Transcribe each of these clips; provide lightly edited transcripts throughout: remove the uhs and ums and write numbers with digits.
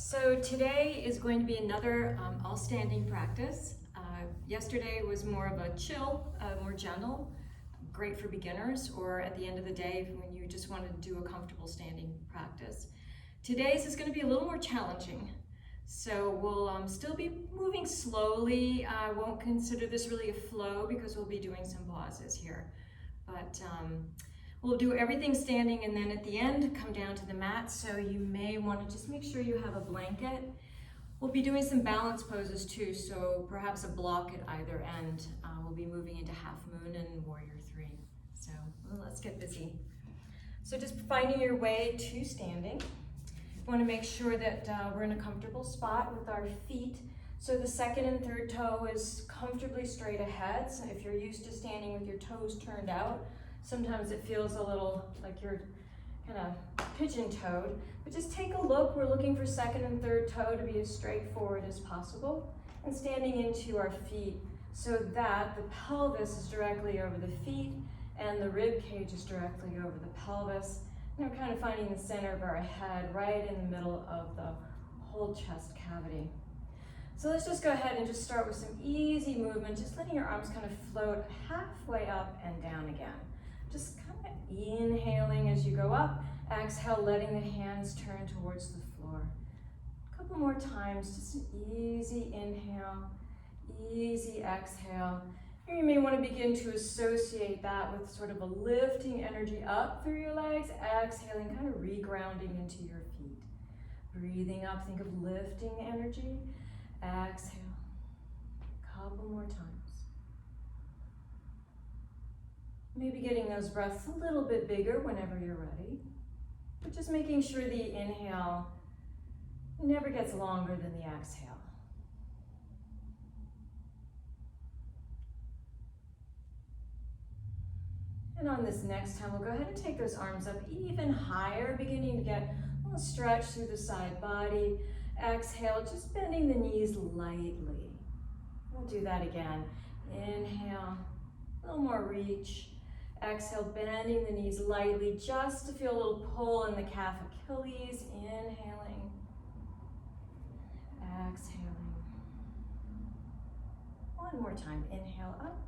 So today is going to be another all standing practice. Yesterday was more of a chill, more gentle, great for beginners or at the end of the day when you just want to do a comfortable standing practice. Today's is going to be a little more challenging. So we'll still be moving slowly. I won't consider this really a flow because we'll be doing some pauses here. But we'll do everything standing and then at the end come down to the mat, so you may want to just make sure you have a blanket. We'll be doing some balance poses too, so perhaps a block at either end. We'll be moving into half moon and warrior three. So let's get busy. So just finding your way to standing. You want to make sure that we're in a comfortable spot with our feet. So the second and third toe is comfortably straight ahead. So if you're used to standing with your toes turned out, sometimes it feels a little like you're kind of pigeon-toed, but just take a look. We're looking for second and third toe to be as straightforward as possible and standing into our feet so that the pelvis is directly over the feet and the rib cage is directly over the pelvis. And we're kind of finding the center of our head right in the middle of the whole chest cavity. So let's just go ahead and just start with some easy movement, just letting your arms kind of float halfway up and down again. Just kind of inhaling as you go up, exhale, letting the hands turn towards the floor. A couple more times, just an easy inhale, easy exhale. Here you may want to begin to associate that with sort of a lifting energy up through your legs, exhaling, kind of regrounding into your feet. Breathing up, think of lifting energy, exhale, a couple more times. Maybe getting those breaths a little bit bigger whenever you're ready, but just making sure the inhale never gets longer than the exhale. And on this next time, we'll go ahead and take those arms up even higher, beginning to get a little stretch through the side body. Exhale, just bending the knees lightly. We'll do that again. Inhale, a little more reach. Exhale, bending the knees lightly just to feel a little pull in the calf Achilles. Inhaling, exhaling. One more time, inhale up.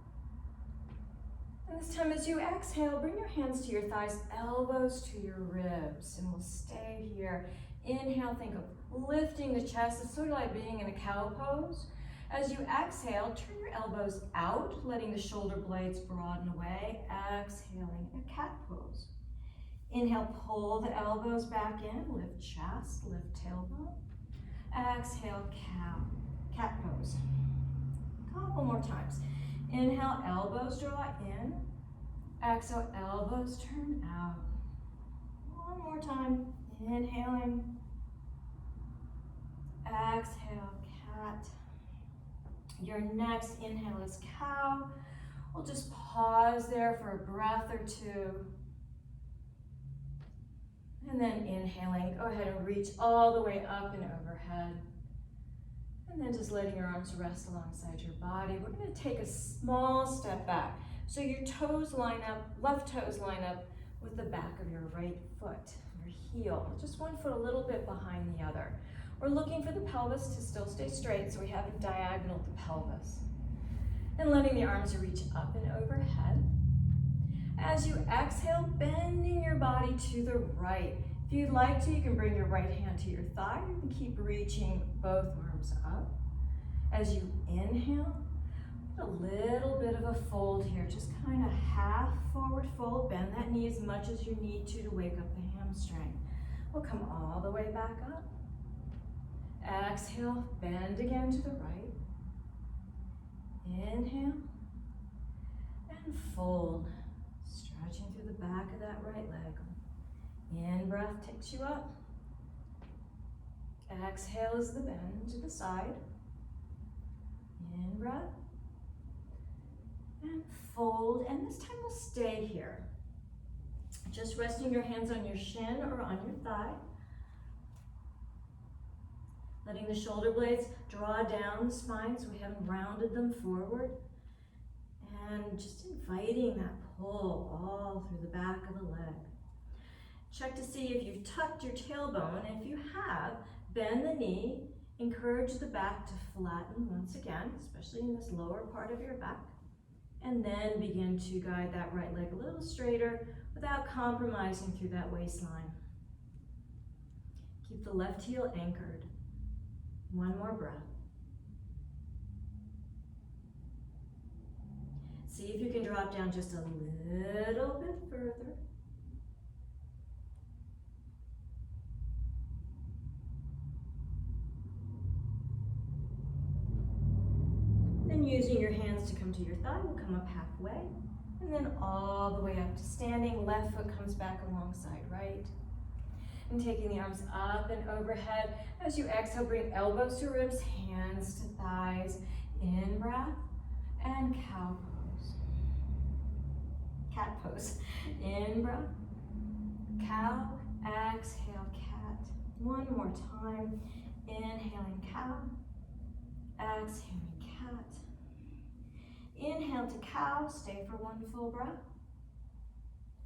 And this time as you exhale, bring your hands to your thighs, elbows to your ribs, and we'll stay here. Inhale, think of lifting the chest. It's sort of like being in a cow pose. As you exhale, turn your elbows out, letting the shoulder blades broaden away. Exhaling, a cat pose. Inhale, pull the elbows back in, lift chest, lift tailbone. Exhale, cat pose. Couple more times. Inhale, elbows draw in. Exhale, elbows turn out. One more time. Inhaling. Exhale, cat. Your next inhale is cow. We'll just pause there for a breath or two. And then inhaling, go ahead and reach all the way up and overhead. And then just letting your arms rest alongside your body. We're going to take a small step back. So your toes line up, left toes line up with the back of your right foot, your heel. Just one foot a little bit behind the other. We're looking for the pelvis to still stay straight, so we haven't diagonaled the pelvis. And letting the arms reach up and overhead. As you exhale, bending your body to the right. If you'd like to, you can bring your right hand to your thigh. You can keep reaching both arms up. As you inhale, a little bit of a fold here. Just kind of half forward fold. Bend that knee as much as you need to wake up the hamstring. We'll come all the way back up. Exhale, bend again to the right. Inhale, and fold. Stretching through the back of that right leg. In breath takes you up. Exhale is the bend to the side. In breath. And fold, and this time we'll stay here. Just resting your hands on your shin or on your thigh. Letting the shoulder blades draw down the spine so we haven't rounded them forward. And just inviting that pull all through the back of the leg. Check to see if you've tucked your tailbone, and if you have, Bend the knee, encourage the back to flatten once again, especially in this lower part of your back. And then begin to guide that right leg a little straighter without compromising through that waistline. Keep the left heel anchored. One more breath. See if you can drop down just a little bit further. Then using your hands to come to your thigh, we'll come up halfway. And then all the way up to standing. Left foot comes back alongside right. And taking the arms up and overhead. As you exhale, bring elbows to ribs, hands to thighs. In breath and cow pose. Cat pose. In breath, cow, exhale, cat. One more time. Inhaling cow, exhaling cat. Inhale to cow, stay for one full breath.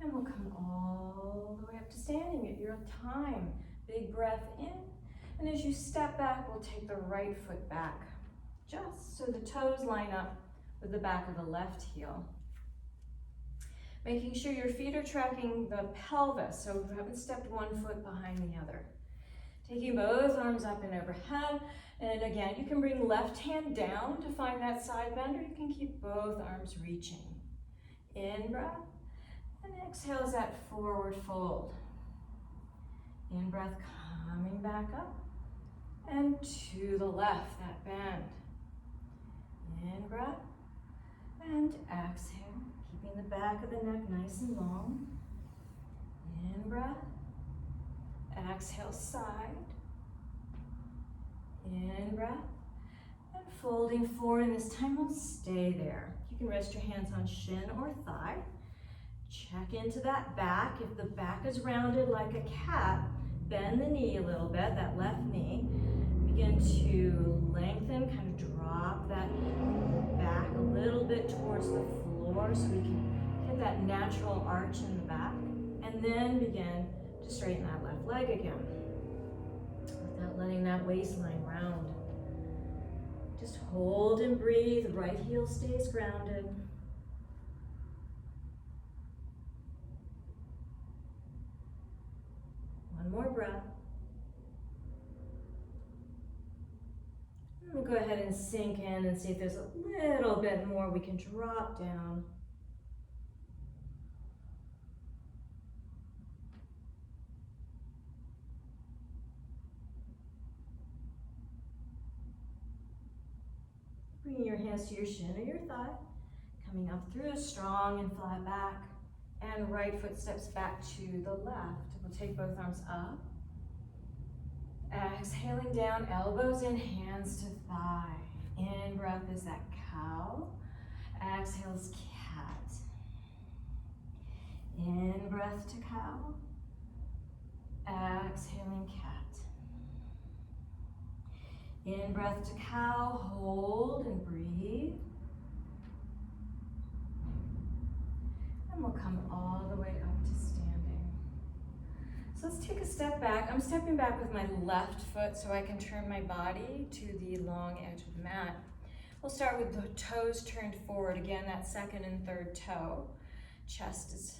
And we'll come all the way up to standing at your time. Big breath in. And as you step back, we'll take the right foot back, just so the toes line up with the back of the left heel. Making sure your feet are tracking the pelvis, so you haven't stepped one foot behind the other. Taking both arms up and overhead. And again, you can bring left hand down to find that side bend, or you can keep both arms reaching. In breath. And exhale as that forward fold. In breath, coming back up. And to the left, that bend. In breath. And exhale, keeping the back of the neck nice and long. In breath. Exhale, side. In breath. And folding forward, and this time we'll stay there. You can rest your hands on shin or thigh. Check into that back. If the back is rounded like a cat, bend the knee a little bit, that left knee. Begin to lengthen, kind of drop that back a little bit towards the floor so we can get that natural arch in the back. And then begin to straighten that left leg again, without letting that waistline round. Just hold and breathe. Right heel stays grounded. One more breath. And we'll go ahead and sink in and see if there's a little bit more we can drop down. Bringing your hands to your shin or your thigh, coming up through a strong and flat back, and right foot steps back to the left. We'll take both arms up. Exhaling down, elbows in, hands to thigh. In breath is that cow. Exhale is cat. In breath to cow. Exhaling cat. In breath to cow, hold and breathe. And we'll come all the way up to standing. So let's take a step back. I'm stepping back with my left foot so I can turn my body to the long edge of the mat. We'll start with the toes turned forward. Again, that second and third toe. Chest is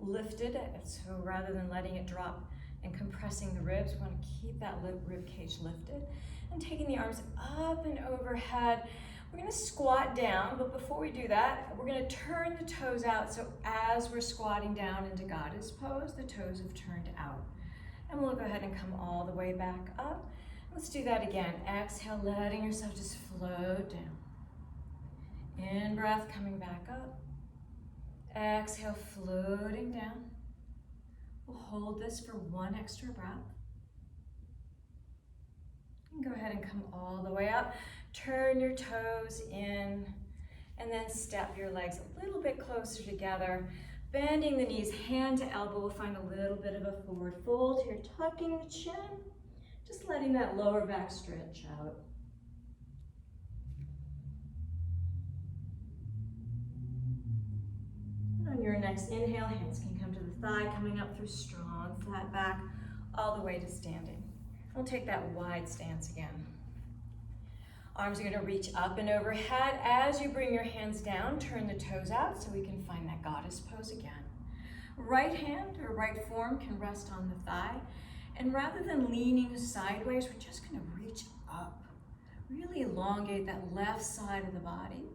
lifted, so rather than letting it drop and compressing the ribs, we want to keep that rib cage lifted. And taking the arms up and overhead. We're going to squat down, but before we do that, we're going to turn the toes out. So as we're squatting down into goddess pose, the toes have turned out. And we'll go ahead and come all the way back up. Let's do that again. Exhale, letting yourself just float down. In breath, coming back up. Exhale, floating down. We'll hold this for one extra breath. Go ahead and come all the way up. Turn your toes in, and then step your legs a little bit closer together. Bending the knees, hand to elbow. We'll find a little bit of a forward fold here, tucking the chin. Just letting that lower back stretch out. And on your next inhale, hands can come to the thigh, coming up through strong, flat back, all the way to standing. We'll take that wide stance again. Arms are gonna reach up and overhead. As you bring your hands down, turn the toes out so we can find that goddess pose again. Right hand or right forearm can rest on the thigh. And rather than leaning sideways, we're just gonna reach up. Really elongate that left side of the body.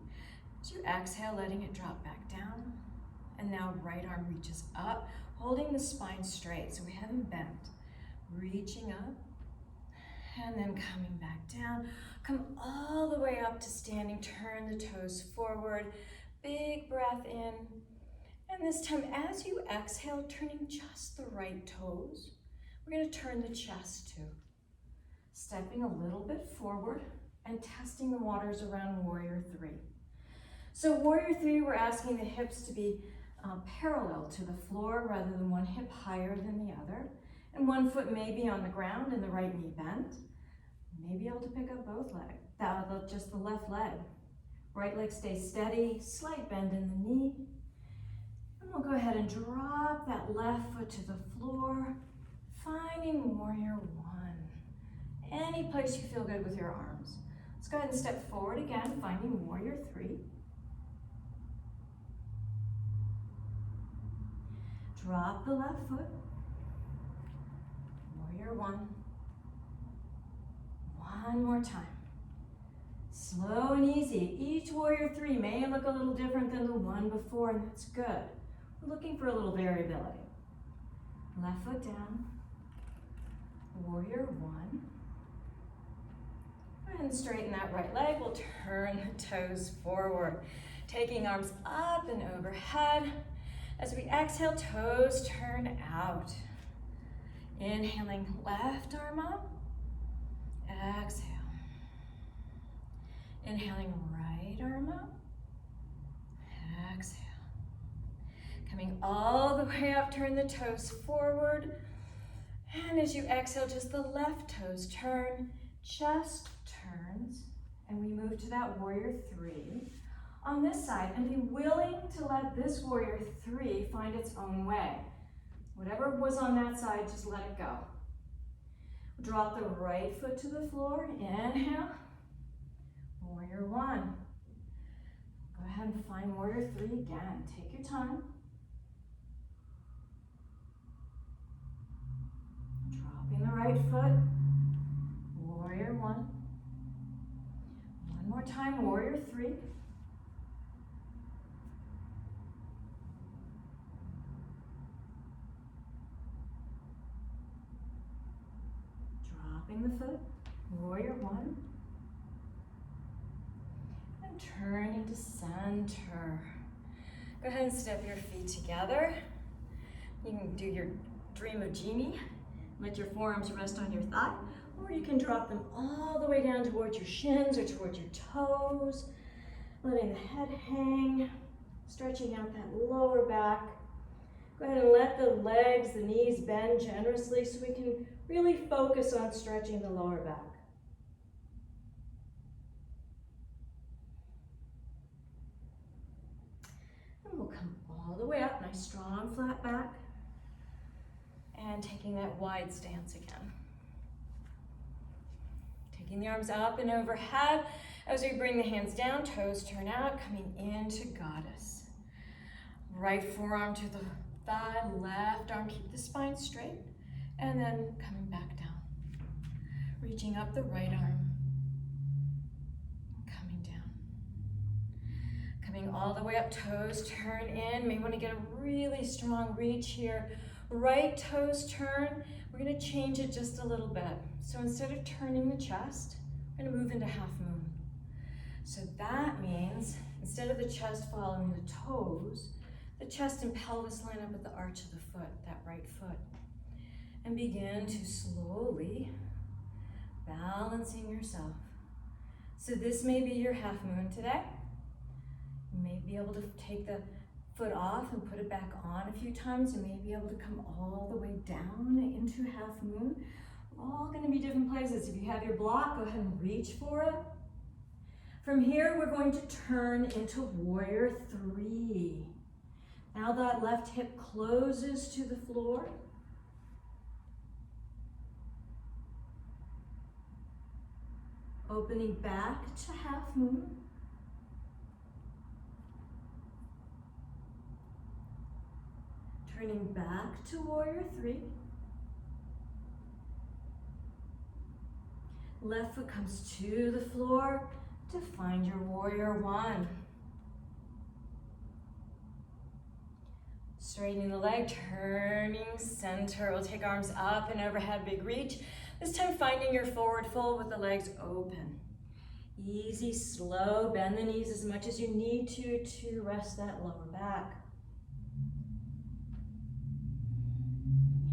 As you exhale, letting it drop back down. And now right arm reaches up, holding the spine straight so we haven't bent. Reaching up, and then coming back down. Come all the way up to standing, turn the toes forward. Big breath in. And this time, as you exhale, turning just the right toes, we're gonna turn the chest too. Stepping a little bit forward and testing the waters around Warrior Three. So Warrior Three, we're asking the hips to be parallel to the floor rather than one hip higher than the other. And one foot may be on the ground and the right knee bent. You may be able to pick up both legs, just the left leg. Right leg stays steady, slight bend in the knee. And we'll go ahead and drop that left foot to the floor, finding Warrior One. Any place you feel good with your arms. Let's go ahead and step forward again, finding Warrior Three. Drop the left foot. Warrior One. One more time. Slow and easy. Each Warrior Three may look a little different than the one before, and that's good. We're looking for a little variability. Left foot down. Warrior One. And straighten that right leg. We'll turn the toes forward. Taking arms up and overhead. As we exhale, toes turn out. Inhaling, left arm up. Exhale. Inhaling, right arm up. Exhale. Coming all the way up, turn the toes forward. And as you exhale, just the left toes turn, chest turns, and we move to that Warrior Three on this side, and be willing to let this Warrior Three find its own way. Whatever was on that side, just let it go. Drop the right foot to the floor, inhale, Warrior One. Go ahead and find Warrior Three again, take your time. Dropping the right foot, Warrior One. One more time, Warrior Three. Dropping the foot, Warrior One. And turning to center. Go ahead and step your feet together. You can do your dream of genie. Let your forearms rest on your thigh, or you can drop them all the way down towards your shins or towards your toes, letting the head hang, stretching out that lower back. Go ahead and let the legs, the knees bend generously so we can really focus on stretching the lower back. And we'll come all the way up, nice strong flat back. And taking that wide stance again. Taking the arms up and overhead. As we bring the hands down, toes turn out, coming into Goddess. Right forearm to the thigh, left arm, keep the spine straight. And then coming back down. Reaching up the right arm. Coming down. Coming all the way up, toes turn in. May want to get a really strong reach here. Right toes turn. We're going to change it just a little bit. So instead of turning the chest, we're going to move into half moon. So that means instead of the chest following the toes, the chest and pelvis line up at the arch of the foot, that right foot. And begin to slowly balancing yourself. So this may be your half moon today. You may be able to take the foot off and put it back on a few times. You may be able to come all the way down into half moon. All going to be different places. If you have your block, go ahead and reach for it. From here, we're going to turn into Warrior Three. Now that left hip closes to the floor. Opening back to half moon. Turning back to warrior three. Left foot comes to the floor to find your warrior one. Straightening the leg, turning center. We'll take arms up and overhead, big reach. This time finding your forward fold with the legs open. Easy, slow, bend the knees as much as you need to rest that lower back.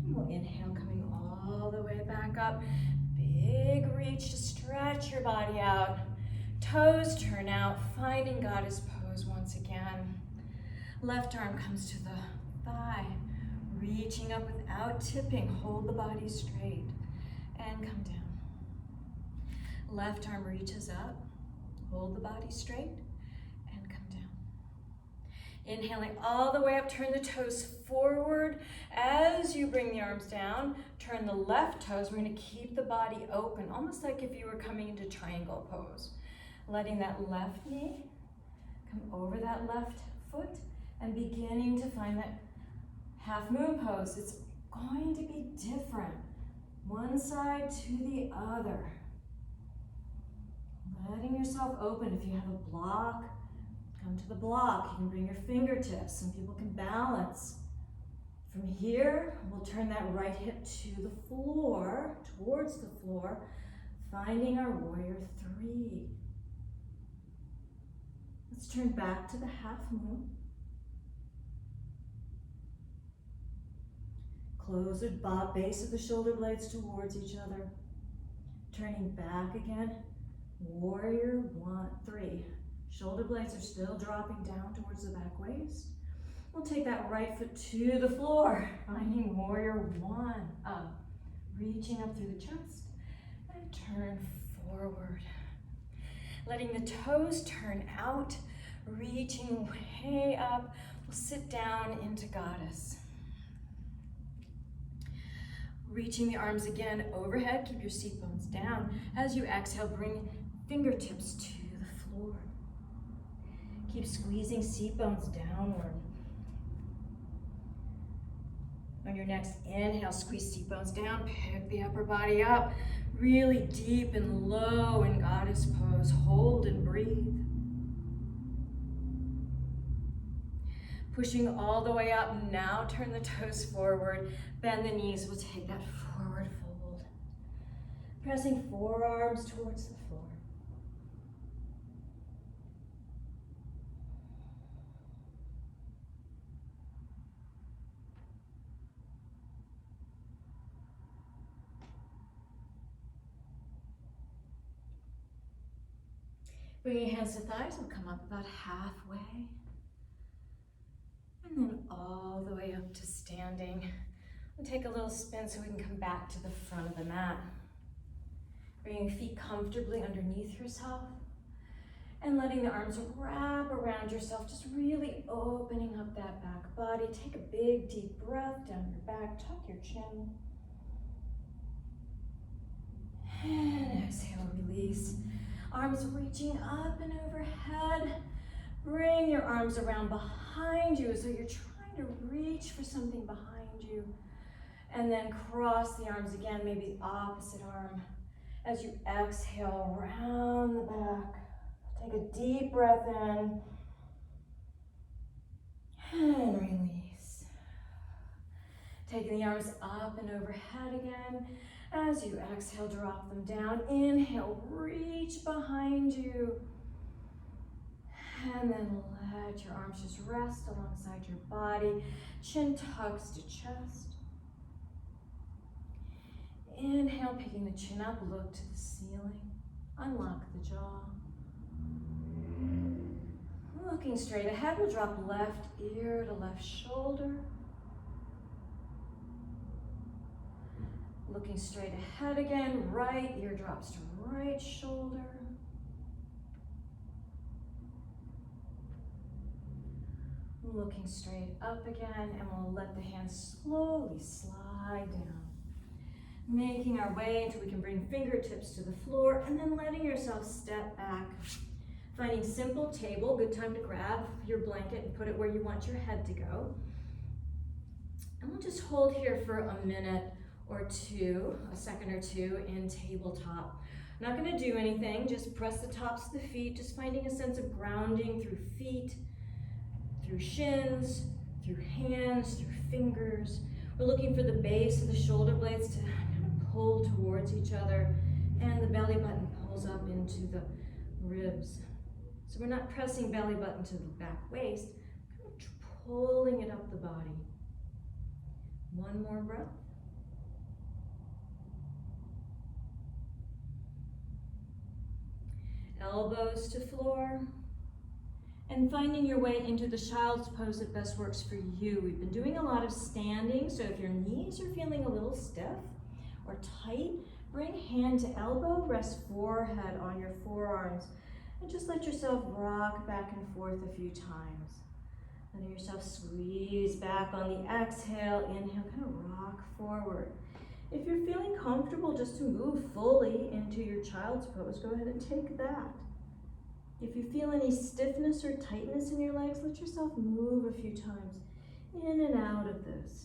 And we'll inhale, coming all the way back up. Big reach to stretch your body out. Toes turn out, finding goddess pose once again. Left arm comes to the thigh, reaching up without tipping. Hold the body straight and come down. Left arm reaches up, hold the body straight and come down. Inhaling all the way up, turn the toes forward. As you bring the arms down, turn the left toes. We're going to keep the body open, almost like if you were coming into triangle pose. Letting that left knee come over that left foot and beginning to find that half moon pose. It's going to be different, one side to the other. Letting yourself open. If you have a block, come to the block. You can bring your fingertips. Some people can balance. From here, we'll turn that right hip to the floor, towards the floor, finding our warrior three. Let's turn back to the half moon. Close the base of the shoulder blades towards each other. Turning back again. Warrior three. Shoulder blades are still dropping down towards the back waist. We'll take that right foot to the floor, finding warrior one up, reaching up through the chest, and turn forward. Letting the toes turn out, reaching way up. We'll sit down into goddess. Reaching the arms again overhead, keep your seat bones down. As you exhale, bring fingertips to the floor. Keep squeezing seat bones downward. On your next inhale, squeeze seat bones down, pick the upper body up, really deep and low in goddess pose. Hold and breathe. Pushing all the way up, now turn the toes forward, bend the knees, we'll take that forward fold. Pressing forearms towards the floor. Bringing your hands to thighs, we'll come up about halfway. And then all the way up to standing. We'll take a little spin so we can come back to the front of the mat. Bringing your feet comfortably underneath yourself and letting the arms wrap around yourself, just really opening up that back body. Take a big deep breath down your back, tuck your chin. And exhale, release. Arms reaching up and overhead. Bring your arms around behind you so you're trying to reach for something behind you. And then cross the arms again, maybe the opposite arm. As you exhale, round the back. Take a deep breath in. And release. Taking the arms up and overhead again. As you exhale, drop them down. Inhale, reach behind you. And then let your arms just rest alongside your body. Chin tucks to chest. Inhale, picking the chin up, look to the ceiling. Unlock the jaw. Looking straight ahead, we'll drop left ear to left shoulder. Looking straight ahead again, right ear drops to right shoulder. Looking straight up again, and we'll let the hands slowly slide down. Making our way until we can bring fingertips to the floor and then letting yourself step back. Finding simple table, good time to grab your blanket and put it where you want your head to go. And we'll just hold here for a minute or two, a second or two in tabletop. Not gonna do anything, just press the tops of the feet, just finding a sense of grounding through feet, through shins, through hands, through fingers. We're looking for the base of the shoulder blades to kind of pull towards each other, and the belly button pulls up into the ribs. So we're not pressing belly button to the back waist, kind of pulling it up the body. One more breath. Elbows to floor. And finding your way into the child's pose that best works for you. We've been doing a lot of standing, so if your knees are feeling a little stiff or tight, bring hand to elbow, rest forehead on your forearms, and just let yourself rock back and forth a few times. Letting yourself squeeze back on the exhale, inhale, kind of rock forward. If you're feeling comfortable just to move fully into your child's pose, go ahead and take that. If you feel any stiffness or tightness in your legs, let yourself move a few times in and out of this.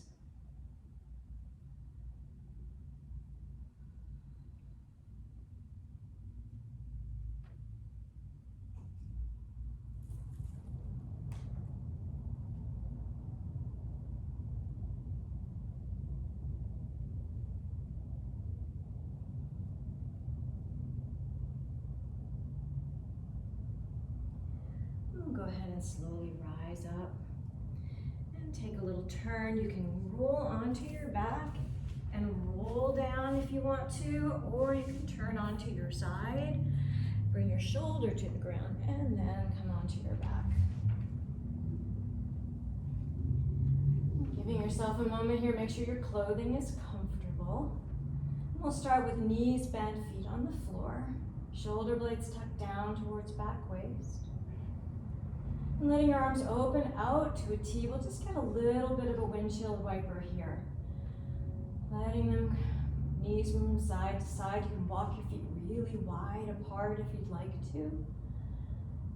Go ahead and slowly rise up and take a little turn. You can roll onto your back and roll down if you want to, or you can turn onto your side, bring your shoulder to the ground, and then come onto your back. Giving yourself a moment here, make sure your clothing is comfortable. We'll start with knees bent, feet on the floor, shoulder blades tucked down towards back waist. And letting your arms open out to a T. We'll just get a little bit of a windshield wiper here. Letting them, knees move side to side. You can walk your feet really wide apart if you'd like to.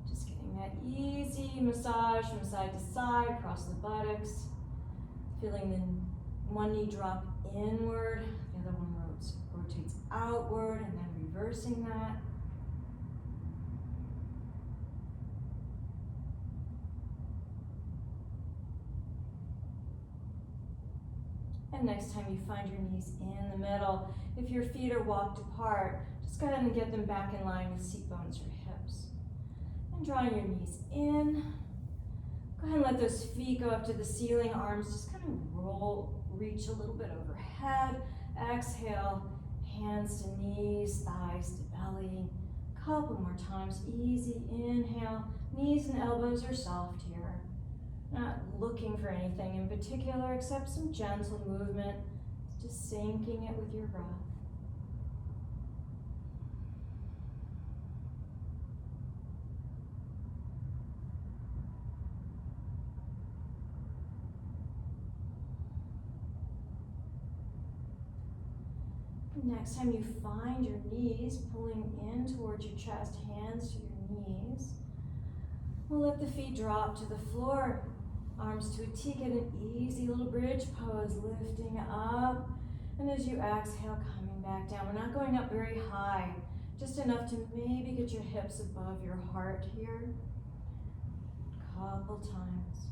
Just getting that easy massage from side to side, across the buttocks. Feeling the one knee drop inward, the other one rotates outward, and then reversing that. And next time you find your knees in the middle, if your feet are walked apart, just go ahead and get them back in line with seat bones or hips. And drawing your knees in, go ahead and let those feet go up to the ceiling, arms just kind of roll, reach a little bit overhead. Exhale, hands to knees, thighs to belly. Couple more times, easy inhale. Knees and elbows are soft here. Not looking for anything in particular except some gentle movement, just sinking it with your breath. Next time you find your knees pulling in towards your chest, hands to your knees, we'll let the feet drop to the floor. Arms to a T, get an easy little bridge pose, lifting up. And as you exhale, coming back down. We're not going up very high, just enough to maybe get your hips above your heart here. Couple times.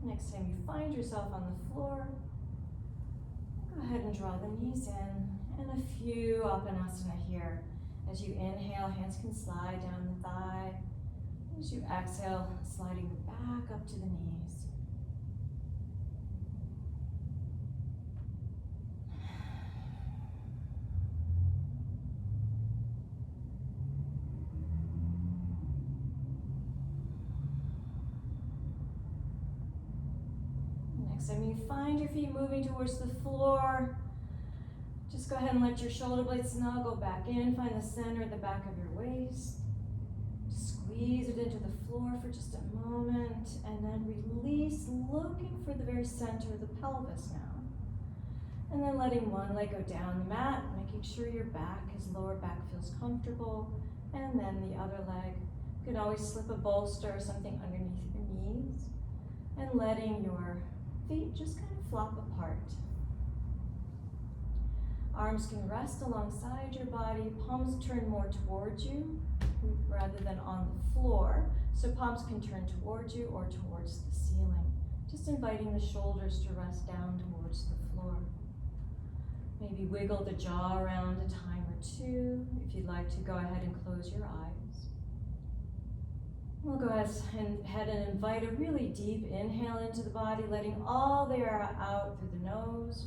Next time you find yourself on the floor, go ahead and draw the knees in. And a few Apanasana here. As you inhale, hands can slide down the thigh. As you exhale, sliding back up to the knees. Next time you find your feet moving towards the floor, just go ahead and let your shoulder blades snuggle back in. Find the center at the back of your waist. Squeeze squeeze it into the floor for just a moment, and then release, looking for the very center of the pelvis now. And then letting one leg go down the mat, making sure your back, his lower back feels comfortable, and then the other leg. You can always slip a bolster or something underneath your knees, and letting your feet just kind of flop apart. Arms can rest alongside your body, palms turn more towards you rather than on the floor. So palms can turn towards you or towards the ceiling. Just inviting the shoulders to rest down towards the floor. Maybe wiggle the jaw around a time or two. If you'd like to, go ahead and close your eyes. We'll go ahead and invite a really deep inhale into the body, letting all the air out through the nose.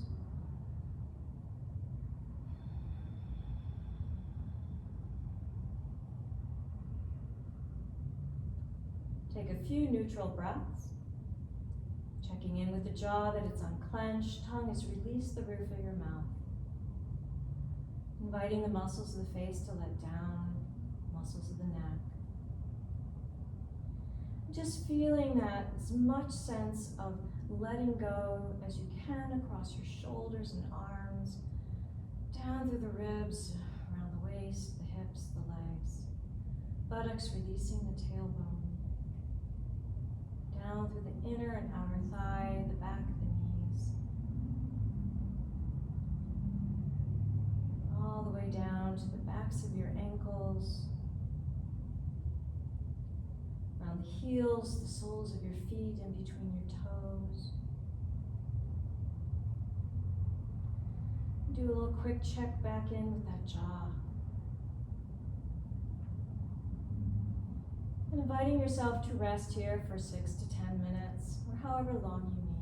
Take a few neutral breaths, checking in with the jaw that it's unclenched, tongue is released the roof of your mouth. Inviting the muscles of the face to let down, muscles of the neck. Just feeling that as much sense of letting go as you can across your shoulders and arms, down through the ribs, around the waist, the hips, the legs, buttocks releasing the tailbone, down through the inner and outer thigh, the back of the knees, all the way down to the backs of your ankles, around the heels, the soles of your feet, in between your toes. Do a little quick check back in with that jaw. And inviting yourself to rest here for 6 to 10 minutes, or however long you need.